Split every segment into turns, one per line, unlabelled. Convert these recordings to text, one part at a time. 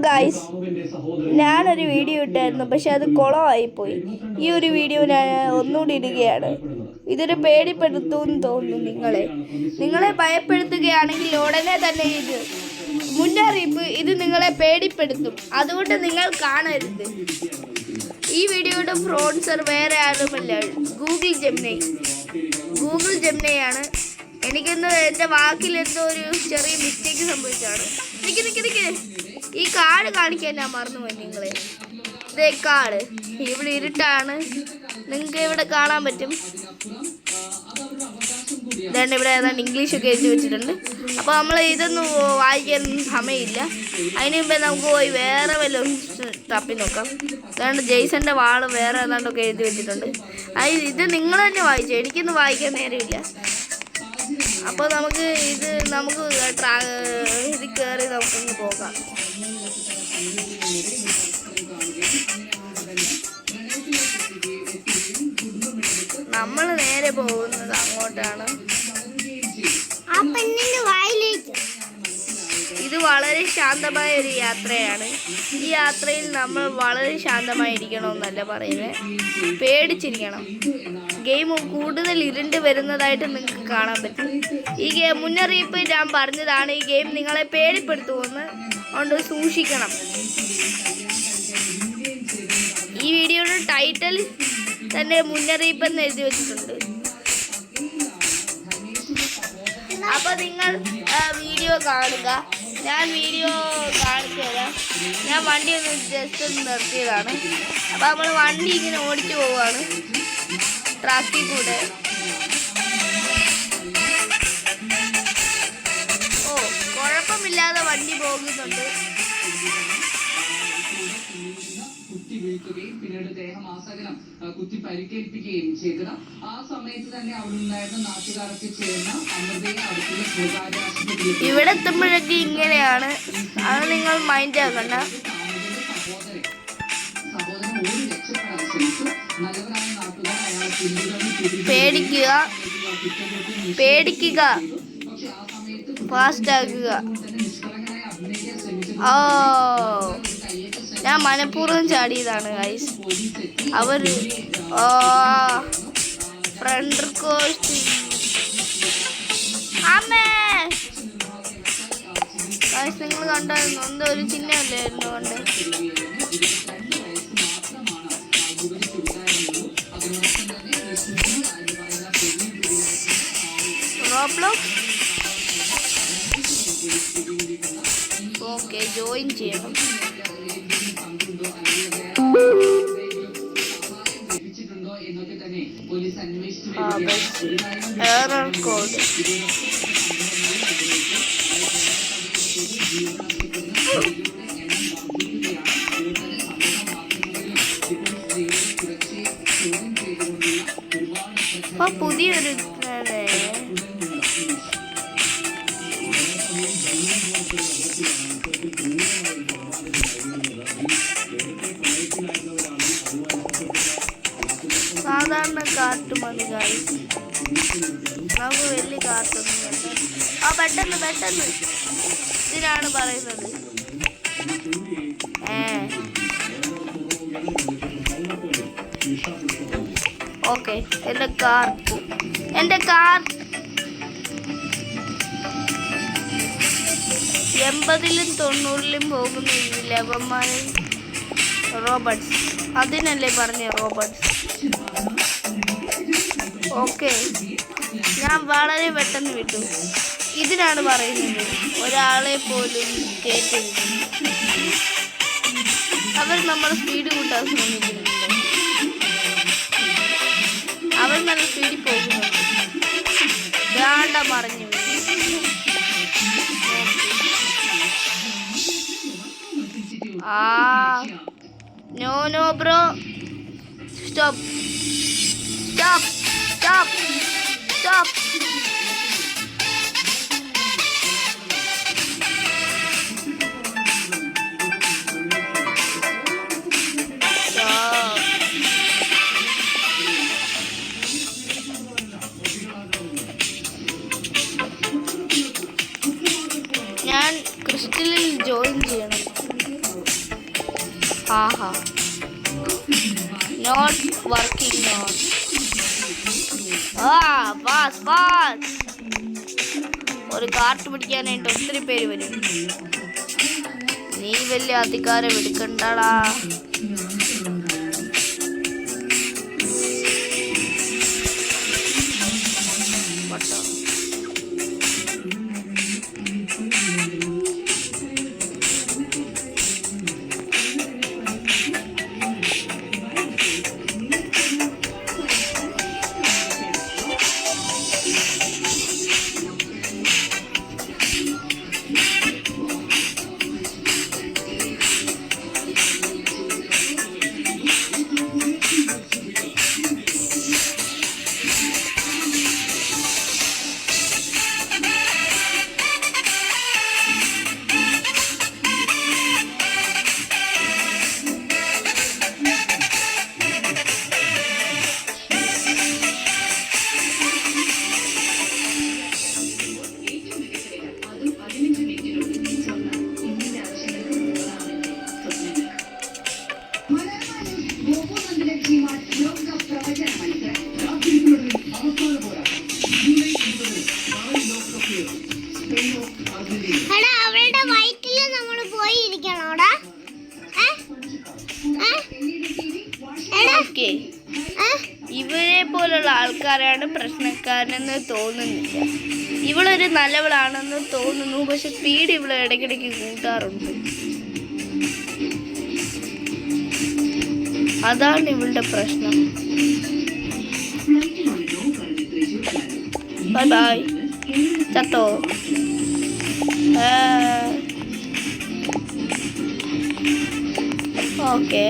Guys, ഞാനൊരു video ഇട്ടായിരുന്നു, പക്ഷെ അത് കുളമായിപ്പോയി. ഈ ഒരു വീഡിയോ ഞാൻ ഒന്നുകൂടി ഇടുകയാണ്. ഇതൊരു പേടിപ്പെടുത്തുമെന്ന് തോന്നുന്നു. നിങ്ങളെ ഭയപ്പെടുത്തുകയാണെങ്കിൽ ഉടനെ തന്നെ ഇത് മുന്നറിയിപ്പ്. ഇത് നിങ്ങളെ പേടിപ്പെടുത്തും, അതുകൊണ്ട് നിങ്ങൾ കാണരുത്. ഈ വീഡിയോയുടെ സ്പോൺസർ വേറെ ആരുമല്ല, ഗൂഗിൾ ജെമിനൈയാണ്. എനിക്കെന്തോ എൻ്റെ വാക്കിലെന്തോ ഒരു ചെറിയ മിസ്റ്റേക്ക് സംഭവിച്ചാണ്. നിൽക്ക് ഈ കാർഡ് കാണിക്കാൻ ഞാൻ മറന്നുപോയി നിങ്ങളെ. ഇതേ കാർഡ് ഇവിടെ ഇരുട്ടാണ്, നിങ്ങൾക്ക് ഇവിടെ കാണാൻ പറ്റും. ഇതാണ്ട് ഇവിടെ ഏതാണ്ട് ഇംഗ്ലീഷൊക്കെ എഴുതി വെച്ചിട്ടുണ്ട്. അപ്പോൾ നമ്മൾ ഇതൊന്നും വായിക്കാൻ സമയമില്ല. അതിന് മുമ്പേ നമുക്ക് പോയി വേറെ വല്ലതും തപ്പി നോക്കാം. അതുകൊണ്ട് ജെയ്സന്റെ വാള് വേറെ ഏതാണ്ടൊക്കെ എഴുതി വെച്ചിട്ടുണ്ട്. ഇത് നിങ്ങൾ തന്നെ വായിച്ചോ, എനിക്കൊന്നും വായിക്കാൻ നേരമില്ല. അപ്പോൾ നമുക്ക് ഇത് കയറി നമുക്കൊന്ന് പോകാം. നമ്മൾ നേരെ പോകുന്നത് അങ്ങോട്ടാണ്. ഇത് വളരെ ശാന്തമായ ഒരു യാത്രയാണ്. ഈ യാത്രയിൽ നമ്മൾ വളരെ ശാന്തമായിരിക്കണമെന്നല്ല പറയുന്നത്, പേടിച്ചിരിക്കണം. ഗെയിം കൂടുതൽ ഇരുണ്ട് വരുന്നതായിട്ട് നിങ്ങൾക്ക് കാണാൻ പറ്റും. ഈ മുന്നറിയിപ്പ് ഞാൻ പറഞ്ഞതാണ്. ഈ ഗെയിം നിങ്ങളെ പേടിപ്പെടുത്തുമെന്ന്, അതുകൊണ്ട് സൂക്ഷിക്കണം. ഈ വീഡിയോയുടെ ടൈറ്റിൽ തന്നെ മുന്നറിയിപ്പ് എന്ന് എഴുതി വെച്ചിട്ടുണ്ട്. അപ്പോൾ നിങ്ങൾ വീഡിയോ കാണുക. ഞാൻ വീഡിയോ കാണിച്ചു തരാം. ഞാൻ വണ്ടി ഒന്ന് ജസ്റ്റ് ഒന്ന് നിർത്തിയതാണ്. അപ്പോൾ നമ്മൾ വണ്ടി ഇങ്ങനെ ഓടിച്ചു പോവുകയാണ് ട്രാക്കിൽ കൂടെ. കുഴപ്പമില്ലാതെ വണ്ടി പോകുന്നുണ്ട്.
പിന്നീട് ദേഹമാസകലം കുത്തി പരിക്കേൽപ്പിക്കുകയും ചെയ്തത്. ആ സമയത്ത് തന്നെ അവിടെ ഉണ്ടായിരുന്ന നാട്ടുകാർക്ക് ചേർന്ന അമൃതയെ അടുത്തുള്ള സ്വകാര്യ ആശുപത്രിയിൽ
ഇവിടെ എത്തുമ്പോഴൊക്കെ ഇങ്ങനെയാണ്. അത് നിങ്ങൾ മൈൻഡ് ആക്കണ്ട.
സഹോദരൻ ഓടി രക്ഷപ്പെടാൻ ശ്രമിച്ചു. നല്ലവരായ നാട്ടുകാർ അയാളെ
പേടിക്കുക, ഫാസ്റ്റ് ആക്കുക. ഞാൻ മനഃപൂർവ്വം ചാടിയതാണ് ഗൈസ്. അവർ ഫ്രണ്ട് കോസ്റ്റ് അമ്മേ ഗൈസ്, നിങ്ങൾ കണ്ടായിരുന്നു എന്തോ ഒരു ചിഹ്നമല്ലായിരുന്നു കൊണ്ട്. ഓക്കെ, ജോയിൻ ചെയ്യണം. Error code. പുതിയൊരു സാധാരണ കാർട്ട് മതി ഗൈസ്, നമുക്ക് വലിയ കാർട്ടൊന്നും വേണ്ട. പെട്ടെന്ന് ഇതിനാണ് പറയുന്നത്. ഓക്കെ, എൻ്റെ കാർട്ട് 80-ലും 90-ലും പോകുന്ന ഈ ലെവന്മാരെ റോബോട്ട്സ്, അതിനല്ലേ പറഞ്ഞ റോബോട്ട്സ്. ഓക്കെ, ഞാൻ വളരെ പെട്ടെന്ന് വിട്ടു. ഇതിനാണ് പറയുന്നത് ഒരാളെ പോലും കേട്ടില്ല. അവർ നമ്മുടെ സ്പീഡ് കൂട്ടാൻ ശ്രമിക്കുന്നുണ്ട്. അവർ നല്ല സ്പീഡിൽ പോകുന്നുണ്ട്. ഗാണ്ട മറിഞ്ഞു. No bro, stop. ഞാൻ ക്രിസ്റ്റലിൽ ജോയിൻ ചെയ്യണം. ആഹാ നോട്ട് വർക്കിംഗ് നോട്ട്. പാസ്. ഒരു കാർട്ട് പിടിക്കാനായിട്ട് ഒത്തിരി പേര് വരും. നീ വലിയ അധികാരം എടുക്കണ്ടടാ.
അവളുടെ വയറ്റില് നമ്മൾ പോയി ഇരിക്കണോടാ.
ഓക്കെ, ഇവരെ പോലുള്ള ആൾക്കാരാണ് പ്രശ്നക്കാരെന്ന് തോന്നുന്നില്ല. ഇവളൊരു നല്ലവളാണെന്ന് തോന്നുന്നു, പക്ഷെ സ്പീഡ് ഇവള് ഇടയ്ക്കിടയ്ക്ക് കൂട്ടാറുണ്ട്. അതാണ് ഇവളുടെ പ്രശ്നം. Bye bye. ചത്തോ? ഓക്കെ.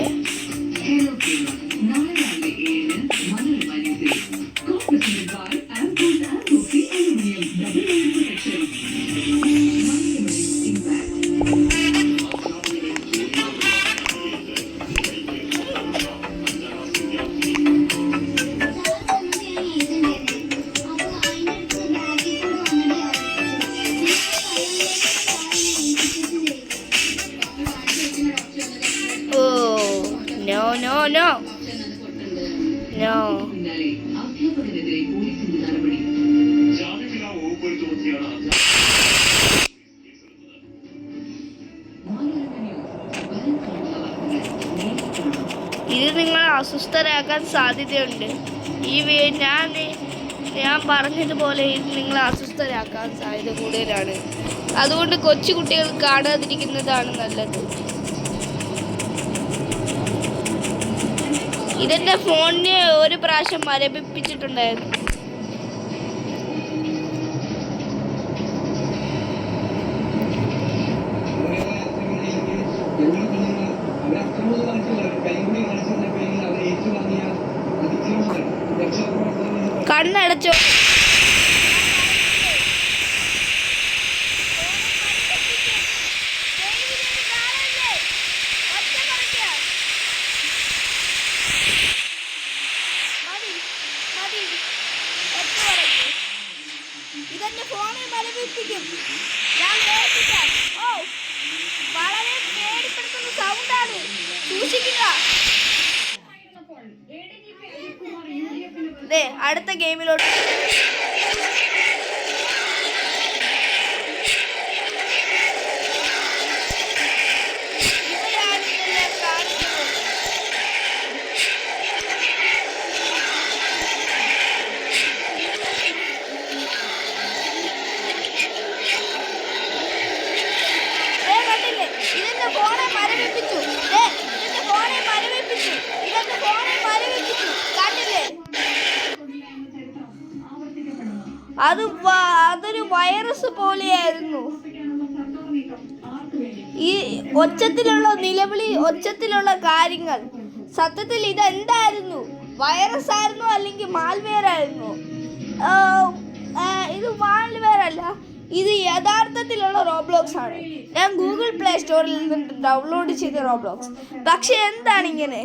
No.
അധ്യാപകനെതിരെ പോലീസിന്റെ നടപടി.
ഇത് നിങ്ങളെ അസ്വസ്ഥരാക്കാൻ സാധ്യതയുണ്ട്. ഞാൻ പറഞ്ഞതുപോലെ ഇത് നിങ്ങളെ അസ്വസ്ഥരാക്കാൻ സാധ്യത കൂടുതലാണ്. അതുകൊണ്ട് കൊച്ചുകുട്ടികൾ കാണാതിരിക്കുന്നതാണ് നല്ലത്. ഇതെന്റെ ഫോണിനെ ഒരു പ്രാവശ്യം മരവിപ്പിച്ചിട്ടുണ്ടായിരുന്നു. കണ്ണടച്ചോ? ഇതെന്റെ ഫോണിൽ മരവിപ്പിക്കും. ഞാൻ കേൾപ്പിക്കാം. ഓ, വളരെ പേടിപ്പെടുത്തുന്ന സൗണ്ടാണ്. സൂക്ഷിക്കുക. അടുത്ത ഗെയിമിലോട്ട്. അതൊരു വൈറസ് പോലെയായിരുന്നു. ഈ ഒച്ചത്തിലുള്ള നിലവിളി, ഒച്ചത്തിലുള്ള കാര്യങ്ങൾ, സത്യത്തിൽ ഇതെന്തായിരുന്നു? വൈറസ് ആയിരുന്നു അല്ലെങ്കിൽ മാൽവെയർ ആയിരുന്നു? ഇത് മാൽവെയർ അല്ല, ഇത് യഥാർത്ഥത്തിലുള്ള റോബ്ലോക്സ് ആണ്. ഞാൻ ഗൂഗിൾ പ്ലേ സ്റ്റോറിൽ നിന്ന് ഡൗൺലോഡ് ചെയ്ത റോബ്ലോക്സ്. പക്ഷെ എന്താണ് ഇങ്ങനെ?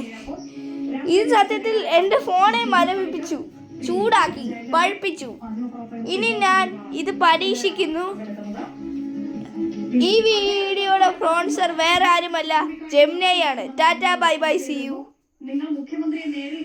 ഇത് സത്യത്തിൽ എൻ്റെ ഫോണെ മരവിപ്പിച്ചു, ചൂടാക്കി, പഴുപ്പിച്ചു. ഇനി ഞാൻ ഇത് പരീക്ഷിക്കുന്നു. ഈ വീഡിയോയുടെ സ്പോൺസർ വേറെ ആരുമല്ല, ജെമിനി ആണ്. Tata bye bye, see you.
നിങ്ങൾ മുഖ്യമന്ത്രിയെ നേരിൽ